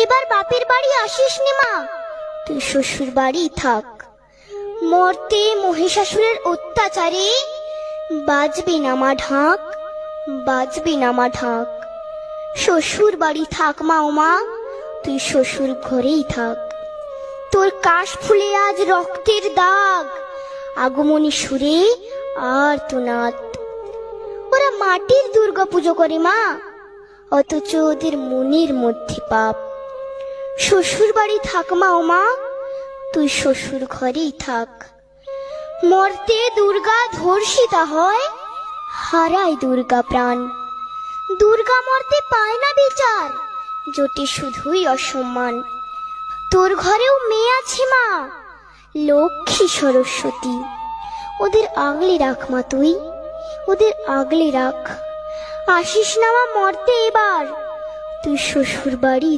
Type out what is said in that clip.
এবার বাপের বাড়ি আসিস নে মা, তুই শ্বশুর বাড়ি থাক। মর্তে মহিষাসুরের অত্যাচারে বাজবে না মা ঢাক, বাজবে না মা ঢাক। শ্বশুর বাড়ি থাক মা, ও মা তুই শ্বশুর ঘরেই থাক। তোর কাশ ফুলে আজ রক্তের দাগ, আগমনী সুরে আর তোনাদ। ওরা মাটির দুর্গা পুজো করে মা, অথচ ওদের মনের মধ্যে পাপ। শ্বশুর বাড়ি থাক মা, ও মা তুই শ্বশুর ঘরেই থাক। মর্তে দুর্গা ধর্ষিতা হয়, হারায় দুর্গা প্রাণ। দুর্গা মর্তে পায় না বিচার, জোটে শুধুই অসম্মান। তোর ঘরেও মেয়ে আছে মা, লক্ষ্মী সরস্বতী, ওদের আগলে রাখ মা তুই, ওদের আগলে রাখ। আসিস না মা মর্তে এবার, তুই শ্বশুর বাড়ি